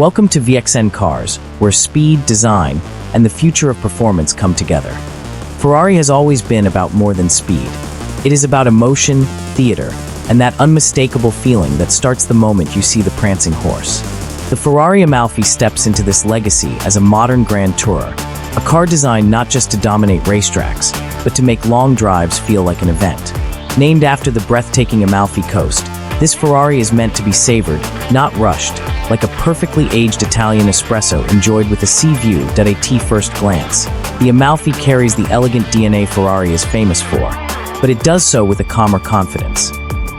Welcome to VXN Cars, where speed, design, and the future of performance come together. Ferrari has always been about more than speed. It is about emotion, theater, and that unmistakable feeling that starts the moment you see the prancing horse. The Ferrari Amalfi steps into this legacy as a modern Grand Tourer, a car designed not just to dominate racetracks, but to make long drives feel like an event. Named after the breathtaking Amalfi Coast, this Ferrari is meant to be savored, not rushed, like a perfectly aged Italian espresso enjoyed with a sea view at a first glance. The Amalfi carries the elegant DNA Ferrari is famous for, but it does so with a calmer confidence.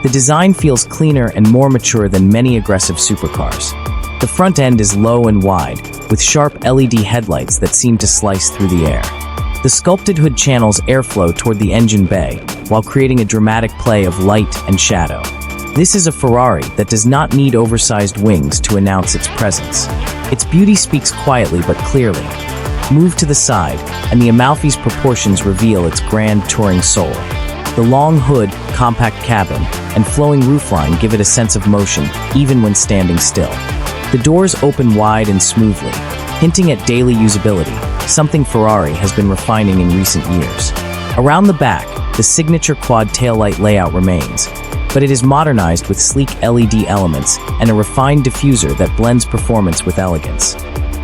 The design feels cleaner and more mature than many aggressive supercars. The front end is low and wide, with sharp LED headlights that seem to slice through the air. The sculpted hood channels airflow toward the engine bay, while creating a dramatic play of light and shadow. This is a Ferrari that does not need oversized wings to announce its presence. Its beauty speaks quietly but clearly. Move to the side, and the Amalfi's proportions reveal its grand touring soul. The long hood, compact cabin, and flowing roofline give it a sense of motion, even when standing still. The doors open wide and smoothly, hinting at daily usability, something Ferrari has been refining in recent years. Around the back, the signature quad taillight layout remains, but it is modernized with sleek LED elements and a refined diffuser that blends performance with elegance.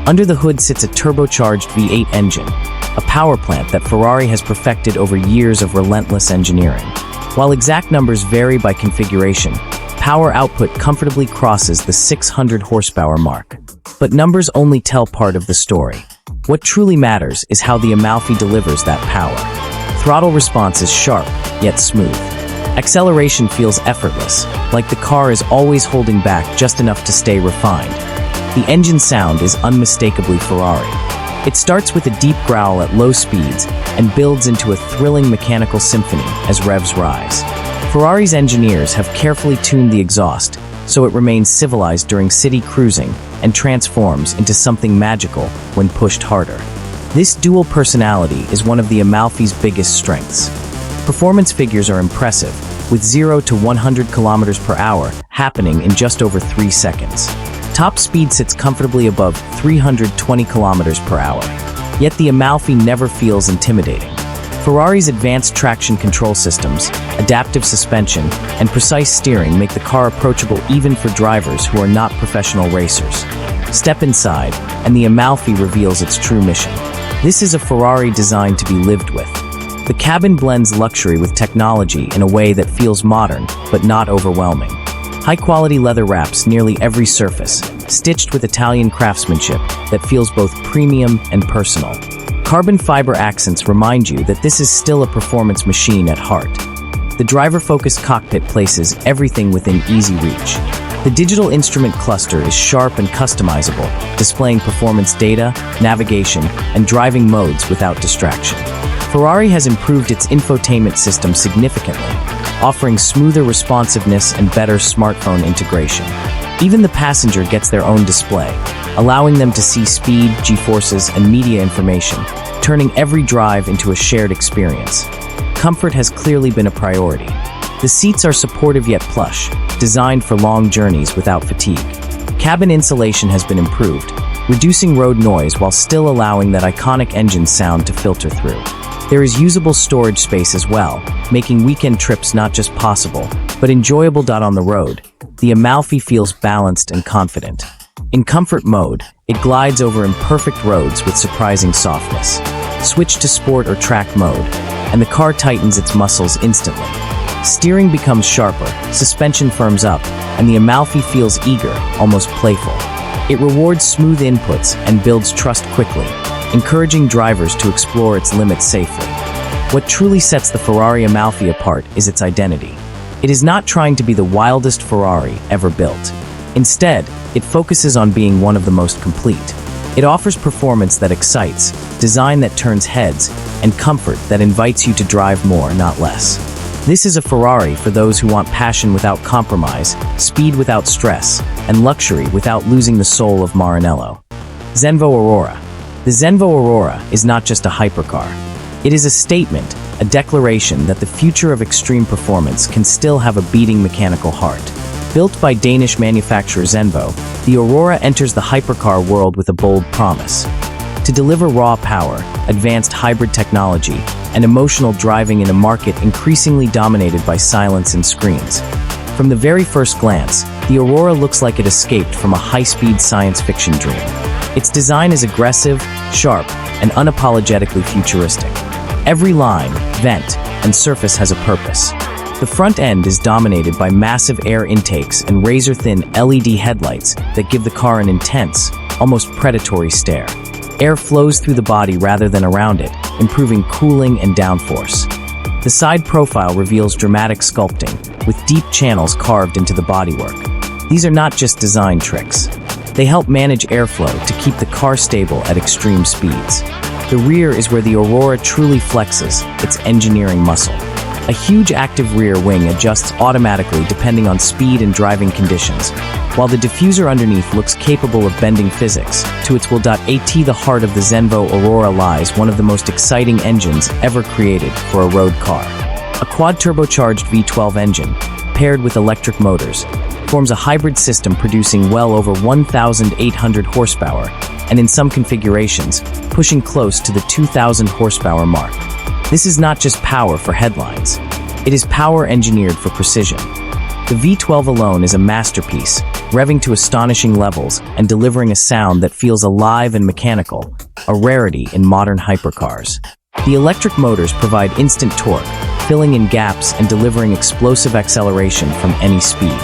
Under the hood sits a turbocharged V8 engine, a power plant that Ferrari has perfected over years of relentless engineering. While exact numbers vary by configuration, power output comfortably crosses the 600 horsepower mark. But numbers only tell part of the story. What truly matters is how the Amalfi delivers that power. Throttle response is sharp, yet smooth. Acceleration feels effortless, like the car is always holding back just enough to stay refined. The engine sound is unmistakably Ferrari. It starts with a deep growl at low speeds and builds into a thrilling mechanical symphony as revs rise. Ferrari's engineers have carefully tuned the exhaust so it remains civilized during city cruising and transforms into something magical when pushed harder. This dual personality is one of the Amalfi's biggest strengths. Performance figures are impressive, with 0 to 100 km per hour happening in just over 3 seconds. Top speed sits comfortably above 320 km per hour, yet the Amalfi never feels intimidating. Ferrari's advanced traction control systems, adaptive suspension, and precise steering make the car approachable even for drivers who are not professional racers. Step inside, and the Amalfi reveals its true mission. This is a Ferrari designed to be lived with. The cabin blends luxury with technology in a way that feels modern, but not overwhelming. High-quality leather wraps nearly every surface, stitched with Italian craftsmanship that feels both premium and personal. Carbon fiber accents remind you that this is still a performance machine at heart. The driver-focused cockpit places everything within easy reach. The digital instrument cluster is sharp and customizable, displaying performance data, navigation, and driving modes without distraction. Ferrari has improved its infotainment system significantly, offering smoother responsiveness and better smartphone integration. Even the passenger gets their own display, allowing them to see speed, G-forces, and media information, turning every drive into a shared experience. Comfort has clearly been a priority. The seats are supportive yet plush, designed for long journeys without fatigue. Cabin insulation has been improved, reducing road noise while still allowing that iconic engine sound to filter through. There is usable storage space as well, making weekend trips not just possible, but enjoyable. On the road, the Amalfi feels balanced and confident. In comfort mode, it glides over imperfect roads with surprising softness. Switch to sport or track mode, and the car tightens its muscles instantly. Steering becomes sharper, suspension firms up, and the Amalfi feels eager, almost playful. It rewards smooth inputs and builds trust quickly, encouraging drivers to explore its limits safely. What truly sets the Ferrari Amalfi apart is its identity. It is not trying to be the wildest Ferrari ever built. Instead, it focuses on being one of the most complete. It offers performance that excites, design that turns heads, and comfort that invites you to drive more, not less. This is a Ferrari for those who want passion without compromise, speed without stress, and luxury without losing the soul of Maranello. Zenvo Aurora. The Zenvo Aurora is not just a hypercar. It is a statement, a declaration that the future of extreme performance can still have a beating mechanical heart. Built by Danish manufacturer Zenvo, the Aurora enters the hypercar world with a bold promise: to deliver raw power, advanced hybrid technology, and emotional driving in a market increasingly dominated by silence and screens. From the very first glance, the Aurora looks like it escaped from a high-speed science fiction dream. Its design is aggressive, sharp, and unapologetically futuristic. Every line, vent, and surface has a purpose. The front end is dominated by massive air intakes and razor-thin LED headlights that give the car an intense, almost predatory stare. Air flows through the body rather than around it, improving cooling and downforce. The side profile reveals dramatic sculpting, with deep channels carved into the bodywork. These are not just design tricks. They help manage airflow to keep the car stable at extreme speeds. The rear is where the Aurora truly flexes its engineering muscle. A huge active rear wing adjusts automatically depending on speed and driving conditions, while the diffuser underneath looks capable of bending physics. To its will.at the heart of the Zenvo Aurora lies one of the most exciting engines ever created for a road car. A quad-turbocharged V12 engine, paired with electric motors, forms a hybrid system producing well over 1,800 horsepower, and in some configurations, pushing close to the 2,000 horsepower mark. This is not just power for headlines. It is power engineered for precision. The V12 alone is a masterpiece, revving to astonishing levels and delivering a sound that feels alive and mechanical, a rarity in modern hypercars. The electric motors provide instant torque, filling in gaps and delivering explosive acceleration from any speed.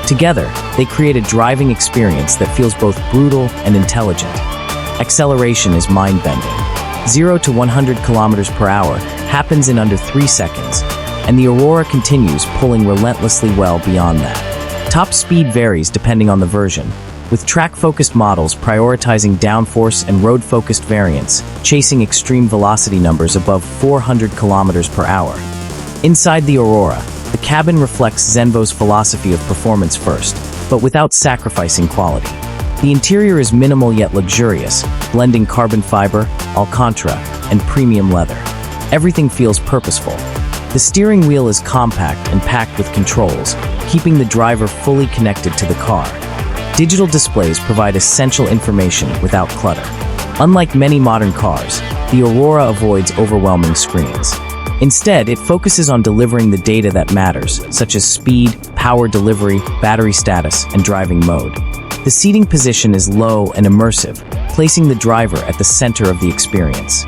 Together, they create a driving experience that feels both brutal and intelligent. Acceleration is mind-bending. 0 to 100 kilometers per hour happens in under 3 seconds, and the Aurora continues pulling relentlessly well beyond that. Top speed varies depending on the version, with track-focused models prioritizing downforce and road-focused variants, chasing extreme velocity numbers above 400 kilometers per hour. Inside the Aurora, the cabin reflects Zenvo's philosophy of performance first, but without sacrificing quality. The interior is minimal yet luxurious, blending carbon fiber, Alcantara, and premium leather. Everything feels purposeful. The steering wheel is compact and packed with controls, keeping the driver fully connected to the car. Digital displays provide essential information without clutter. Unlike many modern cars, the Aurora avoids overwhelming screens. Instead, it focuses on delivering the data that matters, such as speed, power delivery, battery status, and driving mode. The seating position is low and immersive, placing the driver at the center of the experience.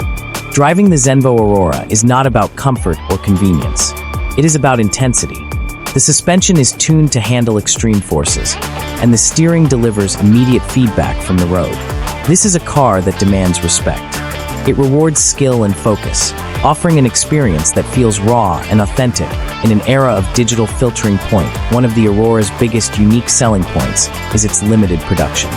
Driving the Zenvo Aurora is not about comfort or convenience. It is about intensity. The suspension is tuned to handle extreme forces, and the steering delivers immediate feedback from the road. This is a car that demands respect. It rewards skill and focus, offering an experience that feels raw and authentic in an era of digital filtering point. One of the Aurora's biggest unique selling points is its limited production.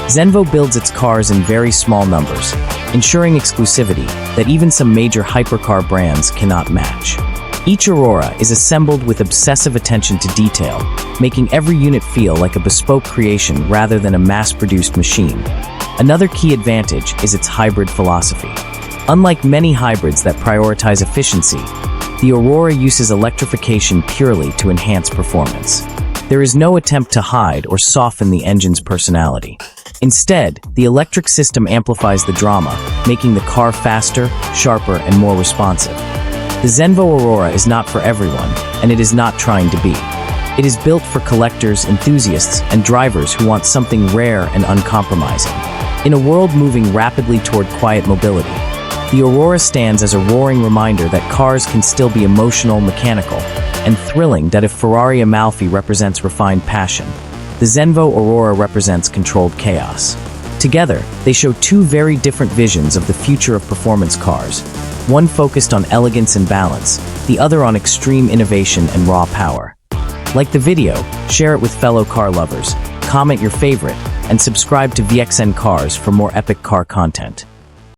Zenvo builds its cars in very small numbers, ensuring exclusivity that even some major hypercar brands cannot match. Each Aurora is assembled with obsessive attention to detail, making every unit feel like a bespoke creation rather than a mass-produced machine. Another key advantage is its hybrid philosophy. Unlike many hybrids that prioritize efficiency, the Aurora uses electrification purely to enhance performance. There is no attempt to hide or soften the engine's personality. Instead, the electric system amplifies the drama, making the car faster, sharper, and more responsive. The Zenvo Aurora is not for everyone, and it is not trying to be. It is built for collectors, enthusiasts, and drivers who want something rare and uncompromising. In a world moving rapidly toward quiet mobility, the Aurora stands as a roaring reminder that cars can still be emotional, mechanical, and thrilling. That if Ferrari Amalfi represents refined passion, the Zenvo Aurora represents controlled chaos. Together, they show two very different visions of the future of performance cars, one focused on elegance and balance, the other on extreme innovation and raw power. Like the video, share it with fellow car lovers, comment your favorite, and subscribe to VXN Cars for more epic car content.